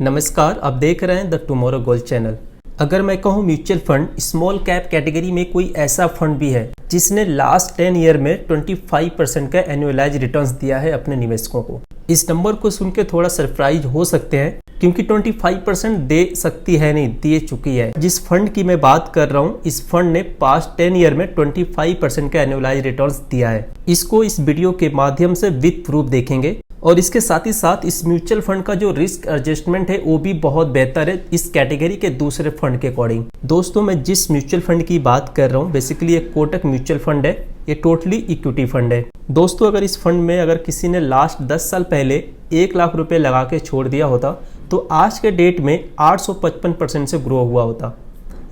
नमस्कार, आप देख रहे हैं द टुमारो गोल्ड चैनल। अगर मैं कहूँ mutual fund small cap category में कोई ऐसा फंड भी है जिसने लास्ट 10 ईयर में 25% का एनुअलाइज रिटर्न्स दिया है अपने निवेशकों को। इस नंबर को सुन के थोड़ा सरप्राइज हो सकते हैं क्योंकि 25% दे सकती है नहीं, दे चुकी है। जिस फंड की मैं बात कर रहा हूँ, इस फंड ने पास्ट 10 ईयर में 25% का एनुअलाइज रिटर्न्स दिया है। इसको इस वीडियो के माध्यम से विद प्रूफ देखेंगे और इसके साथ ही साथ इस म्यूचुअल फंड का जो रिस्क एडजस्टमेंट है वो भी बहुत बेहतर है इस कैटेगरी के दूसरे फंड के अकॉर्डिंग। दोस्तों, मैं जिस म्यूचुअल फंड की बात कर रहा हूँ बेसिकली एक कोटक म्यूचुअल फंड है। ये टोटली इक्विटी फंड है। दोस्तों, अगर इस फंड में अगर किसी ने लास्ट 10 साल पहले 1 लाख रुपए लगा के छोड़ दिया होता तो आज के डेट में 855% से ग्रो हुआ होता,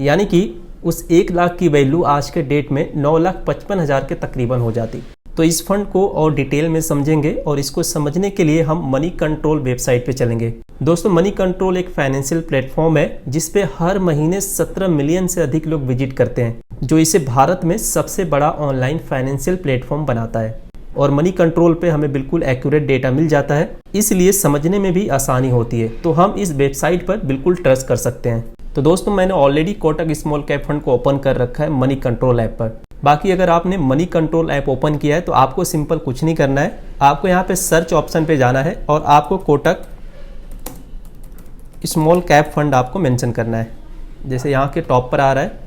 यानी कि उस 1 लाख की वैल्यू आज के डेट में 9,55,000 के तकरीबन हो जाती। तो इस फंड को और डिटेल में समझेंगे और इसको समझने के लिए हम मनी कंट्रोल वेबसाइट पे चलेंगे। दोस्तों, मनी कंट्रोल एक फाइनेंशियल प्लेटफॉर्म है जिसपे हर महीने 17 मिलियन से अधिक लोग विजिट करते हैं, जो इसे भारत में सबसे बड़ा ऑनलाइन फाइनेंशियल प्लेटफॉर्म बनाता है। और मनी कंट्रोल पे हमें बिल्कुल एक्यूरेट डेटा मिल जाता है, इसलिए समझने में भी आसानी होती है। तो हम इस वेबसाइट पर बिल्कुल ट्रस्ट कर सकते हैं। तो दोस्तों, मैंने already Kotak small cap fund को ओपन कर रखा है मनी कंट्रोल ऐप पर। बाकी अगर आपने मनी कंट्रोल ऐप ओपन किया है तो आपको सिंपल कुछ नहीं करना है, आपको यहाँ पे सर्च ऑप्शन पे जाना है और आपको कोटक स्मॉल कैप फंड आपको मेंशन करना है। जैसे यहाँ के टॉप पर आ रहा है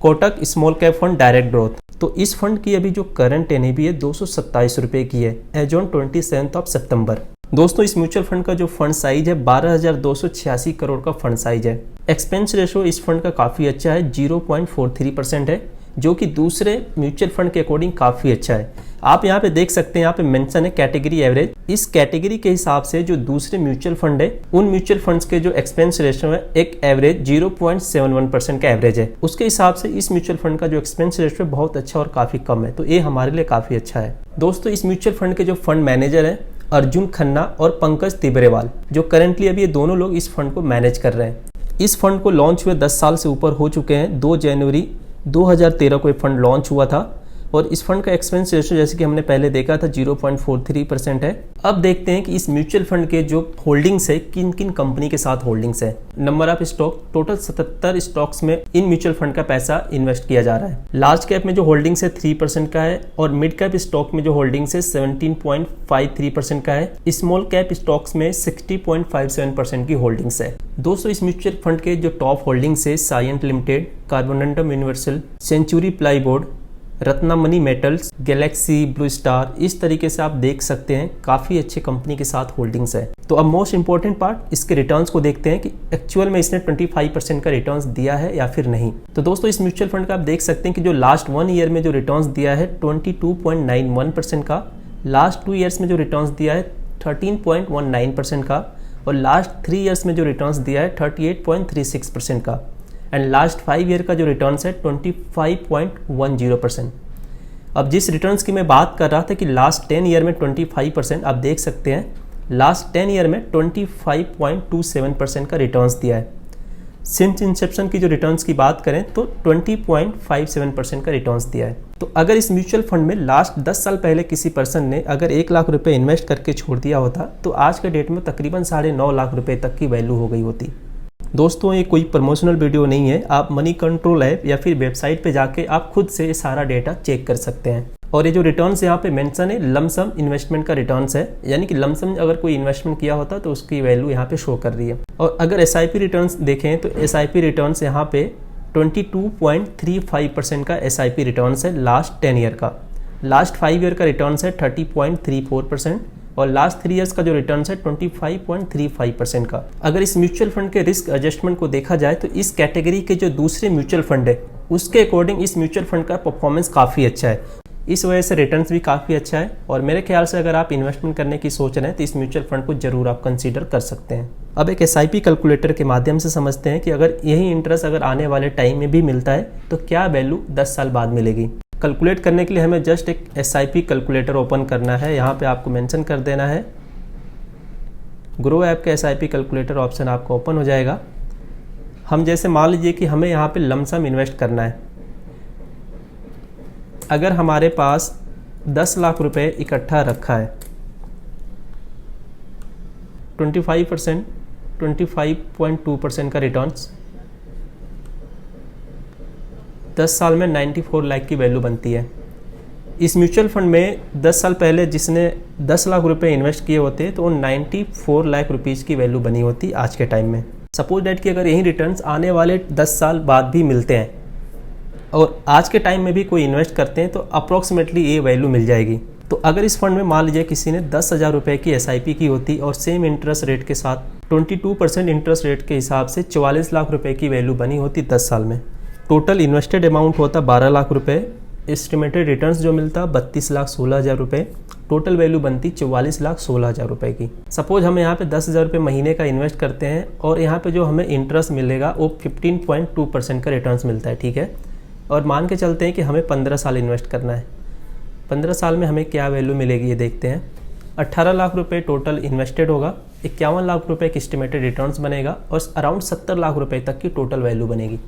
Kotak small cap fund direct growth. तो इस फंड की अभी जो करंट एनएवी है 227 रुपये की है एज ऑन 27 सितंबर। दोस्तों, इस म्यूचुअल फंड का जो फंड साइज है 12,286 करोड़ का फंड साइज है। एक्सपेंस रेशो इस फंड का काफ़ी अच्छा है, 0.43% है, जो कि दूसरे म्यूचुअल फंड के अकॉर्डिंग काफ़ी अच्छा है। आप यहाँ पे देख सकते हैं, यहाँ पे मेंशन है कैटेगरी एवरेज। इस कैटेगरी के हिसाब से जो दूसरे म्यूचुअल फंड है उन म्यूचुअल फंड्स के जो एक्सपेंस रेशो है एक एवरेज 0.71% का एवरेज है, उसके हिसाब से इस म्यूचुअल फंड का जो एक्सपेंस रेशो है बहुत अच्छा और काफ़ी कम है। तो ये हमारे लिए काफ़ी अच्छा है। दोस्तों, इस म्यूचुअल फंड के जो फंड मैनेजर है अर्जुन खन्ना और पंकज तिबरेवाल, जो करंटली अभी ये दोनों लोग इस फंड को मैनेज कर रहे हैं। इस फंड को लॉन्च हुए 10 साल से ऊपर हो चुके हैं। 2 जनवरी 2013 को ये फंड लॉन्च हुआ था और इस फंड का एक्सपेंस रेशो जैसे कि हमने पहले देखा था 0.43% है। अब देखते हैं कि इस म्यूचुअल फंड के जो होल्डिंग्स है किन किन कंपनी के साथ होल्डिंग्स है। Number of stock, total 77 stocks में इन म्यूचुअल फंड का पैसा इन्वेस्ट किया जा रहा है। लार्ज कैप में जो होल्डिंग्स है 3% का है और मिड कैप स्टॉक में जो होल्डिंग्स है 17.53% का है। स्मॉल कैप स्टॉक्स में 60.57% की होल्डिंग्स है। दोस्तों, इस म्यूचुअल फंड के जो टॉप होल्डिंग्स है Cyient Limited, Carborundum Universal, Century Plyboard, Ratnamani Metals, Galaxy, Blue Star, इस तरीके से आप देख सकते हैं काफ़ी अच्छे कंपनी के साथ होल्डिंग्स है। तो अब मोस्ट इंपॉर्टेंट पार्ट इसके रिटर्न्स को देखते हैं कि एक्चुअल में इसने 25% का रिटर्न्स दिया है या फिर नहीं। तो दोस्तों, इस म्यूचुअल फंड का आप देख सकते हैं कि जो लास्ट 1 ईयर में जो रिटर्न्स दिया है 22.91% का, लास्ट 2 ईयर्स में जो रिटर्न्स दिया है 13.19% का और लास्ट 3 ईयर्स में जो रिटर्न्स दिया है 38.36% का एंड लास्ट 5 ईयर का जो रिटर्न्स है 25.10%। अब जिस रिटर्न्स की मैं बात कर रहा था कि लास्ट 10 ईयर में 25%, आप देख सकते हैं लास्ट 10 ईयर में 25.27% का रिटर्न्स दिया है। सिंस इंसेप्शन की जो रिटर्न्स की बात करें तो 20.57% का रिटर्न्स दिया है। तो अगर इस म्यूचुअल फंड में लास्ट 10 साल पहले किसी पर्सन ने अगर 1 लाख रुपए इन्वेस्ट करके छोड़ दिया होता तो आज के डेट में तकरीबन 9.5 लाख रुपए तक की वैल्यू हो गई होती। दोस्तों, ये कोई प्रमोशनल वीडियो नहीं है। आप मनी कंट्रोल ऐप या फिर वेबसाइट पे जाके आप खुद से ये सारा डेटा चेक कर सकते हैं। और ये जो रिटर्न्स यहाँ पे मेंशन है लमसम इन्वेस्टमेंट का रिटर्न्स है, यानी कि लमसम अगर कोई इन्वेस्टमेंट किया होता तो उसकी वैल्यू यहाँ पे शो कर रही है। और अगर एसआईपी रिटर्न्स देखें तो एसआईपी रिटर्न्स यहाँ पे 22.35% का एसआईपी रिटर्न्स है लास्ट 10 ईयर का। लास्ट 5 ईयर का रिटर्न्स है 30.34% और लास्ट 3 ईयर्स का जो रिटर्न्स है 25.35% का। अगर इस म्यूचुअल फंड के रिस्क एडजस्टमेंट को देखा जाए तो इस कैटेगरी के जो दूसरे म्यूचुअल फंड है उसके अकॉर्डिंग इस म्यूचुअल फंड का परफॉर्मेंस काफ़ी अच्छा है, इस वजह से रिटर्न्स भी काफ़ी अच्छा है। और मेरे ख्याल से अगर आप इन्वेस्टमेंट करने की सोच रहे हैं तो इस म्यूचुअल फंड को जरूर आप कंसीडर कर सकते हैं। अब एक एसआईपी कैलकुलेटर के माध्यम से समझते हैं कि अगर यही इंटरेस्ट अगर आने वाले टाइम में भी मिलता है तो क्या वैल्यू 10 साल बाद मिलेगी। कैलकुलेट करने के लिए हमें जस्ट एक एसआईपी कैलकुलेटर ओपन करना है। यहाँ पे आपको मेंशन कर देना है ग्रो ऐप का एसआईपी कैलकुलेटर ऑप्शन आपको ओपन हो जाएगा। हम जैसे मान लीजिए कि हमें यहाँ पे लमसम इन्वेस्ट करना है। अगर हमारे पास 10 लाख रुपए इकट्ठा रखा है 25%, 25.2% का रिटर्न्स। 10 साल में 94 लाख की वैल्यू बनती है। इस म्यूचुअल फंड में 10 साल पहले जिसने 10 लाख रुपए इन्वेस्ट किए होते तो वो 94 लाख रुपीज़ की वैल्यू बनी होती आज के टाइम में। सपोज डेट कि अगर यही रिटर्न्स आने वाले 10 साल बाद भी मिलते हैं और आज के टाइम में भी कोई इन्वेस्ट करते हैं तो अप्रॉक्सीमेटली ये वैल्यू मिल जाएगी। तो अगर इस फंड में मान लीजिए किसी ने 10,000 रुपये की SIP की होती और सेम इंटरेस्ट रेट के साथ 22% इंटरेस्ट रेट के हिसाब से 44 लाख रुपए की वैल्यू बनी होती 10 साल में। टोटल इन्वेस्टेड अमाउंट होता 12 लाख रुपए, एस्टिमेटेड रिटर्न्स जो मिलता 32,16,000 रुपये, टोटल वैल्यू बनती 44,16,000 रुपये की। सपोज हम यहाँ पे 10,000 रुपये महीने का इन्वेस्ट करते हैं और यहाँ पे जो हमें इंटरेस्ट मिलेगा वो 15.2% का रिटर्न्स मिलता है, ठीक है। और मान के चलते हैं कि हमें 15 साल इन्वेस्ट करना है। 15 साल में हमें क्या वैल्यू मिलेगी ये देखते हैं। 18 लाख रुपए टोटल इन्वेस्टेड होगा, 51 लाख रुपए की एस्टिमेटेड रिटर्न्स बनेगा और अराउंड 70 लाख रुपए तक की टोटल वैल्यू बनेगी।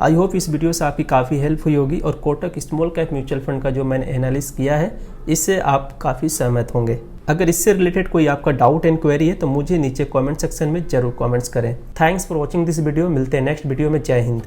आई होप इस वीडियो से आपकी काफ़ी हेल्प हुई होगी और Kotak small cap mutual fund का जो मैंने एनालिसिस किया है इससे आप काफ़ी सहमत होंगे। अगर इससे रिलेटेड कोई आपका डाउट एंड क्वेरी है तो मुझे नीचे कमेंट सेक्शन में जरूर कमेंट्स करें। Thanks for watching this video. मिलते हैं नेक्स्ट वीडियो में। जय हिंद।